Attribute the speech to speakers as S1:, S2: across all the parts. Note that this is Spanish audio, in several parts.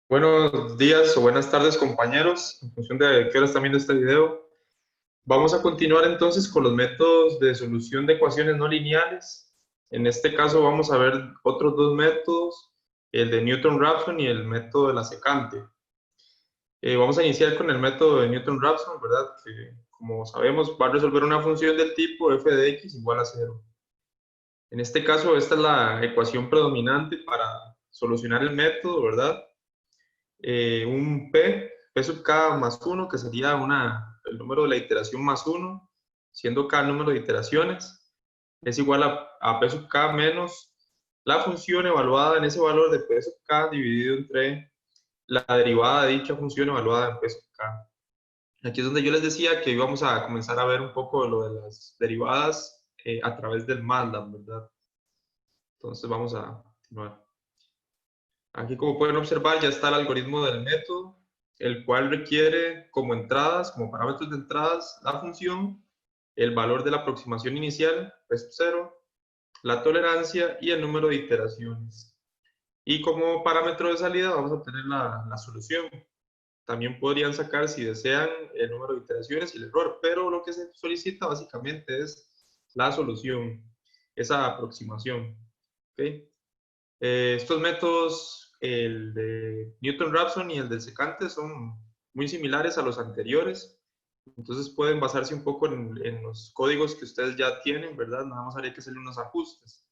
S1: Buenos días o buenas tardes, compañeros, en función de qué hora están viendo este video. Vamos a continuar entonces con los métodos de solución de ecuaciones no lineales. En este caso vamos a ver otros dos métodos, el de Newton-Raphson y el método de la secante. Vamos a iniciar con el método de Newton-Raphson, ¿verdad? Que como sabemos va a resolver una función del tipo f de x igual a 0. En este caso, esta es la ecuación predominante para solucionar el método, ¿verdad? Un P sub k más 1, que sería el número de la iteración más 1, siendo k el número de iteraciones, es igual a P sub k menos la función evaluada en ese valor de P sub k dividido entre la derivada de dicha función evaluada en P sub k. Aquí es donde yo les decía que íbamos a comenzar a ver un poco de lo de las derivadas a través del MATLAB, ¿verdad? Entonces vamos a continuar. Aquí, como pueden observar, ya está el algoritmo del método, el cual requiere como entradas, como parámetros de entradas, la función, el valor de la aproximación inicial, pues 0, la tolerancia y el número de iteraciones. Y como parámetro de salida vamos a obtener la solución. También podrían sacar, si desean, el número de iteraciones y el error, pero lo que se solicita básicamente es la solución, esa aproximación. ¿Okay? Estos métodos, el de Newton-Raphson y el del secante, son muy similares a los anteriores. Entonces pueden basarse un poco en los códigos que ustedes ya tienen, ¿verdad? Nada más habría que hacerle unos ajustes.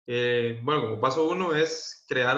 S1: Bueno, como paso uno es crear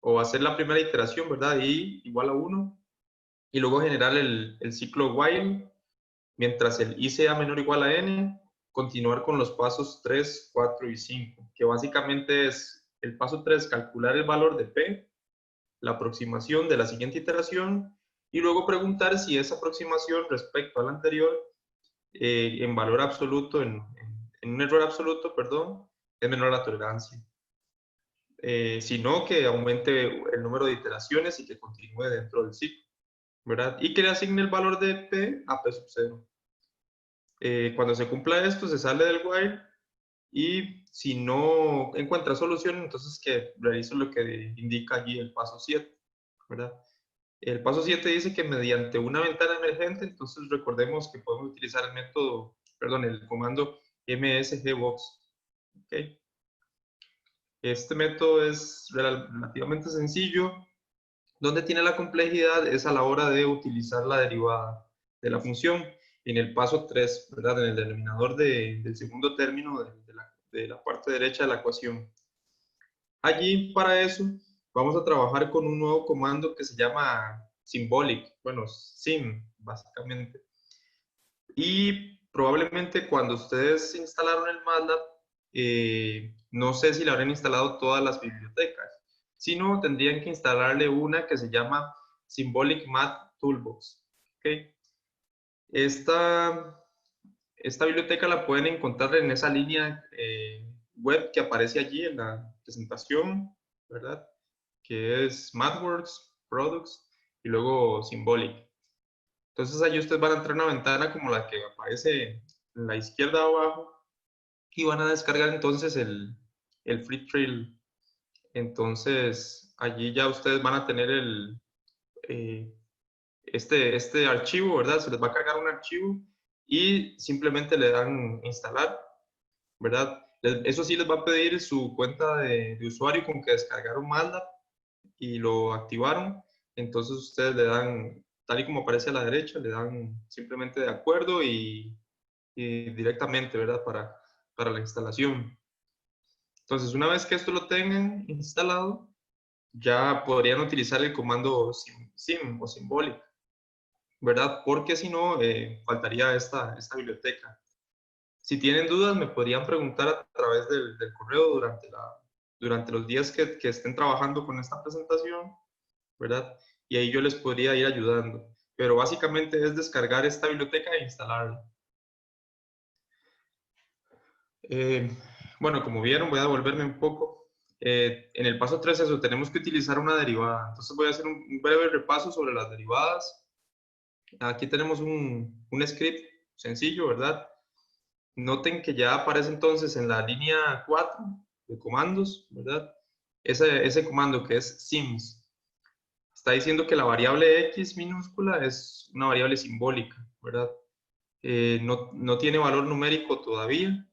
S1: o hacer la primera iteración, ¿verdad? I igual a 1. Y luego generar el ciclo while, mientras el I sea menor o igual a n, continuar con los pasos 3, 4 y 5, que básicamente es el paso 3, calcular el valor de P, la aproximación de la siguiente iteración, y luego preguntar si esa aproximación respecto a la anterior, en valor absoluto, en un error absoluto, perdón, es menor a la tolerancia. Si no, que aumente el número de iteraciones y que continúe dentro del ciclo, ¿verdad? Y que le asigne el valor de P a P sub 0. Cuando se cumpla esto, se sale del while y si no encuentra solución, entonces que realice lo que indica allí el paso 7, ¿verdad? El paso 7 dice que mediante una ventana emergente, entonces recordemos que podemos utilizar el método, perdón, el comando msgbox. ¿Okay? Este método es relativamente sencillo. Donde tiene la complejidad es a la hora de utilizar la derivada de la función en el paso 3, ¿verdad? En el denominador del segundo término de la parte derecha de la ecuación. Allí, para eso, vamos a trabajar con un nuevo comando que se llama symbolic, bueno, sim, básicamente. Y probablemente cuando ustedes instalaron el MATLAB, no sé si le habrán instalado todas las bibliotecas. Si no, tendrían que instalarle una que se llama Symbolic Math Toolbox. ¿Okay? Esta, esta biblioteca la pueden encontrar en esa línea web que aparece allí en la presentación, ¿verdad? Que es MathWorks, Products y luego Symbolic. Entonces ahí ustedes van a entrar a una ventana como la que aparece en la izquierda abajo y van a descargar entonces el Free Trial. Entonces allí ya ustedes van a tener eh, este archivo, ¿verdad? Se les va a cargar un archivo y simplemente le dan instalar, ¿verdad? Eso sí les va a pedir su cuenta de usuario con que descargaron MATLAB y lo activaron. Entonces ustedes le dan, tal y como aparece a la derecha, le dan simplemente de acuerdo y directamente, ¿verdad? Para la instalación. Entonces, una vez que esto lo tengan instalado, ya podrían utilizar el comando sim o symbolic, ¿verdad? Porque si no, faltaría esta biblioteca. Si tienen dudas, me podrían preguntar a través del correo durante los días que estén trabajando con esta presentación, ¿verdad? Y ahí yo les podría ir ayudando. Pero básicamente es descargar esta biblioteca e instalarla. Eh, bueno, como vieron, voy a devolverme un poco. En el paso 3 eso, tenemos que utilizar una derivada. Entonces voy a hacer un breve repaso sobre las derivadas. Aquí tenemos un script sencillo, ¿verdad? Noten que ya aparece entonces en la línea 4 de comandos, ¿verdad? Ese comando que es sims. está diciendo que la variable x minúscula es una variable simbólica, ¿verdad? No tiene valor numérico todavía,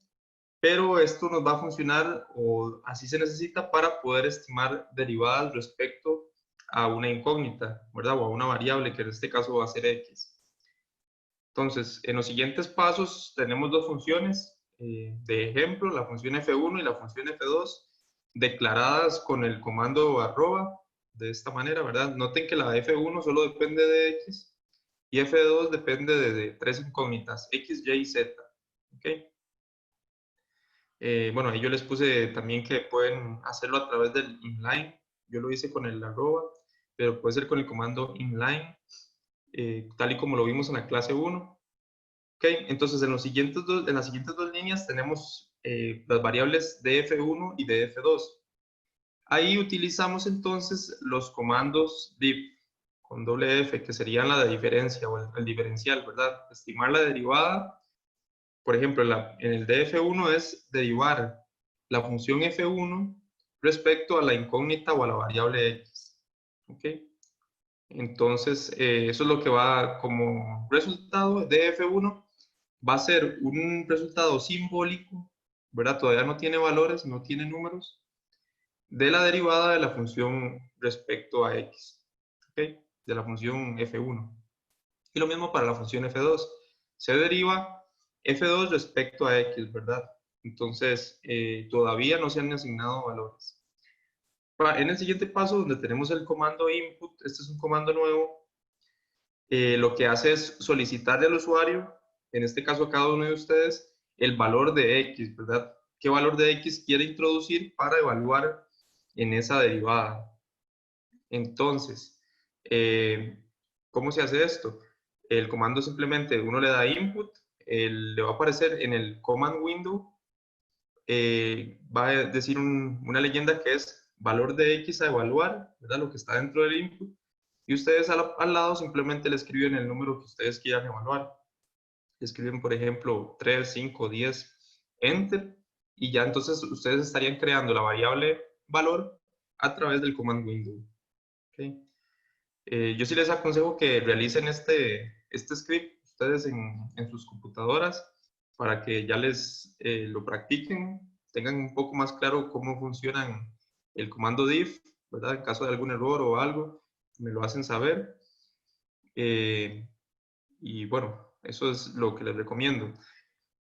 S1: pero esto nos va a funcionar, o así se necesita, para poder estimar derivadas respecto a una incógnita, ¿verdad? O a una variable, que en este caso va a ser x. Entonces, en los siguientes pasos tenemos dos funciones de ejemplo, la función f1 y la función f2, declaradas con el comando arroba, de esta manera, ¿verdad? Noten que la f1 solo depende de x y f2 depende de tres incógnitas, x, y y z. ¿Ok? Bueno, ahí yo les puse también que pueden hacerlo a través del inline. Yo lo hice con el arroba, pero puede ser con el comando inline, tal y como lo vimos en la clase 1. Ok, entonces en las siguientes dos líneas tenemos las variables de f1 y de f2. Ahí utilizamos entonces los comandos diff con doble f, que serían la de diferencia o el diferencial, ¿verdad? Estimar la derivada. Por ejemplo, en el de f1 es derivar la función f1 respecto a la incógnita o a la variable x. ¿Ok? Entonces, eso es lo que va como resultado de f1. Va a ser un resultado simbólico, ¿verdad? Todavía no tiene valores, no tiene números, de la derivada de la función respecto a x, ¿ok? De la función f1. Y lo mismo para la función f2. Se deriva f2 respecto a x, ¿verdad? Entonces, todavía no se han asignado valores. En el siguiente paso, donde tenemos el comando input, este es un comando nuevo, lo que hace es solicitarle al usuario, en este caso a cada uno de ustedes, el valor de x, ¿verdad? ¿Qué valor de x quiere introducir para evaluar en esa derivada? Entonces, ¿cómo se hace esto? El comando simplemente uno le da input, le va a aparecer en el command window, va a decir una leyenda que es valor de x a evaluar, ¿verdad? Lo que está dentro del input. Y ustedes al lado simplemente le escriben el número que ustedes quieran evaluar. Le escriben, por ejemplo, 3, 5, 10, enter, y ya entonces ustedes estarían creando la variable valor a través del command window. ¿Okay? Yo sí les aconsejo que realicen este script ustedes en sus computadoras para que ya lo practiquen, tengan un poco más claro cómo funcionan el comando diff, ¿verdad? En caso de algún error o algo, me lo hacen saber. Y bueno, eso es lo que les recomiendo.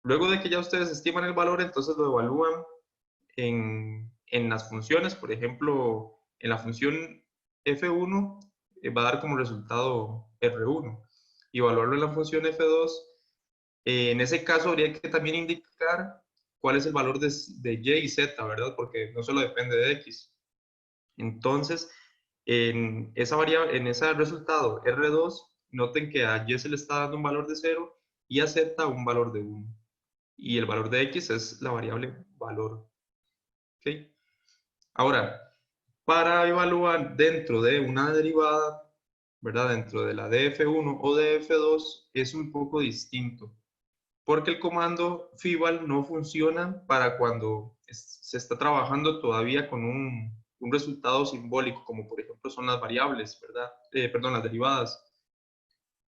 S1: Luego de que ya ustedes estiman el valor, entonces lo evalúan en las funciones. Por ejemplo, en la función f1 va a dar como resultado r1. Y evaluarlo en la función f2, en ese caso habría que también indicar cuál es el valor de y y z, ¿verdad? Porque no solo depende de x. Entonces, en ese resultado R2, noten que a Y se le está dando un valor de 0 y a Z un valor de 1. Y el valor de X es la variable valor. ¿Okay? Ahora, para evaluar dentro de una derivada, ¿verdad? Dentro de la de F1 o de F2 es un poco distinto. Porque el comando Fibal no funciona para cuando se está trabajando todavía con un resultado simbólico, como por ejemplo son las variables, ¿verdad? Perdón, las derivadas.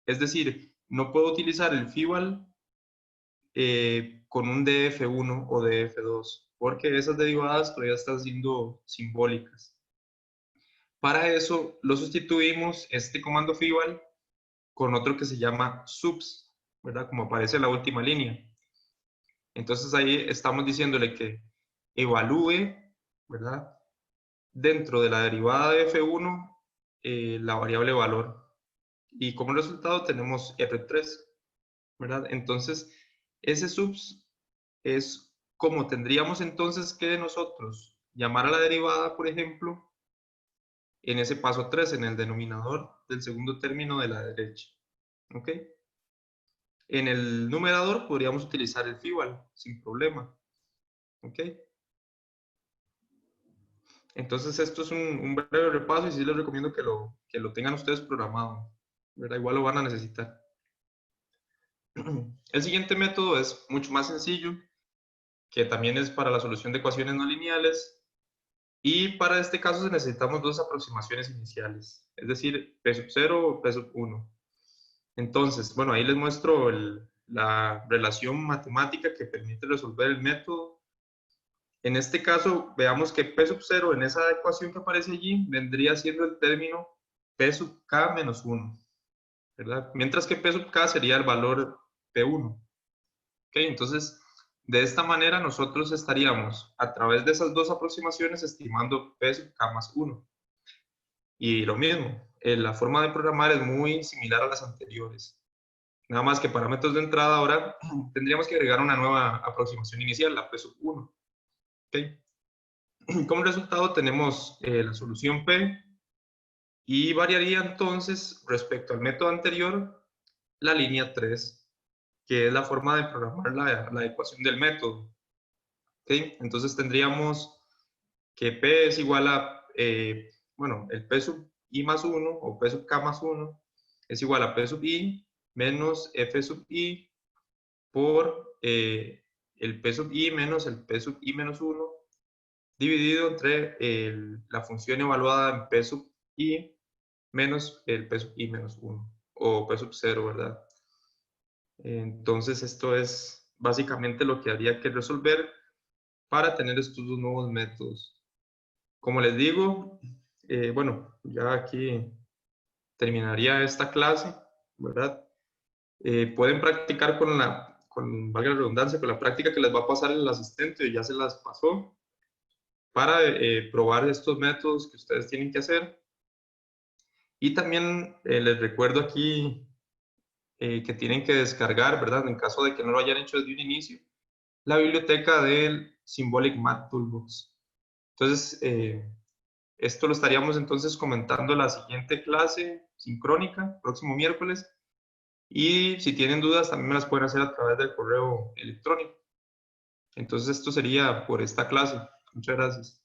S1: Es decir, no puedo utilizar el Fibal con un df1 o df2, porque esas derivadas todavía están siendo simbólicas. Para eso lo sustituimos este comando Fibal con otro que se llama subs, ¿verdad? Como aparece en la última línea. Entonces ahí estamos diciéndole que evalúe, ¿verdad? Dentro de la derivada de f1 la variable valor. Y como resultado tenemos r3, ¿verdad? Entonces, ese subs es como tendríamos entonces que nosotros llamar a la derivada, por ejemplo, en ese paso 3, en el denominador del segundo término de la derecha. ¿Ok? En el numerador podríamos utilizar el Fibal sin problema. ¿Ok? Entonces, esto es un breve repaso y sí les recomiendo que lo tengan ustedes programado, ¿verdad? Igual lo van a necesitar. El siguiente método es mucho más sencillo, que también es para la solución de ecuaciones no lineales. Y para este caso necesitamos dos aproximaciones iniciales, es decir, P sub 0 o P sub 1. Entonces, bueno, ahí les muestro la relación matemática que permite resolver el método. En este caso, veamos que P sub 0 en esa ecuación que aparece allí vendría siendo el término P sub k menos 1, ¿verdad? Mientras que P sub k sería el valor P1. ¿Ok? Entonces, de esta manera nosotros estaríamos a través de esas dos aproximaciones estimando P sub k más 1. Y lo mismo, la forma de programar es muy similar a las anteriores. Nada más que para métodos de entrada ahora tendríamos que agregar una nueva aproximación inicial, la P sub 1. ¿Okay? Como resultado tenemos la solución P y variaría entonces respecto al método anterior la línea 3, que es la forma de programar la ecuación del método. ¿Okay? Entonces tendríamos que P es igual a, bueno, el P sub I más 1 o P sub K más 1 es igual a P sub I menos F sub I por el P sub I menos el P sub I menos 1 dividido entre la función evaluada en P sub I menos el P sub I menos 1 o P sub 0, ¿verdad? Entonces esto es básicamente lo que habría que resolver para tener estos dos nuevos métodos. Como les digo, bueno, ya aquí terminaría esta clase, ¿verdad? Pueden practicar valga la redundancia, con la práctica que les va a pasar el asistente, ya se las pasó, para probar estos métodos que ustedes tienen que hacer. Y también les recuerdo aquí que tienen que descargar, ¿verdad? En caso de que no lo hayan hecho desde un inicio, la biblioteca del Symbolic Math Toolbox. Entonces, esto lo estaríamos entonces comentando en la siguiente clase sincrónica, próximo miércoles. Y si tienen dudas, también me las pueden hacer a través del correo electrónico. Entonces, esto sería por esta clase. Muchas gracias.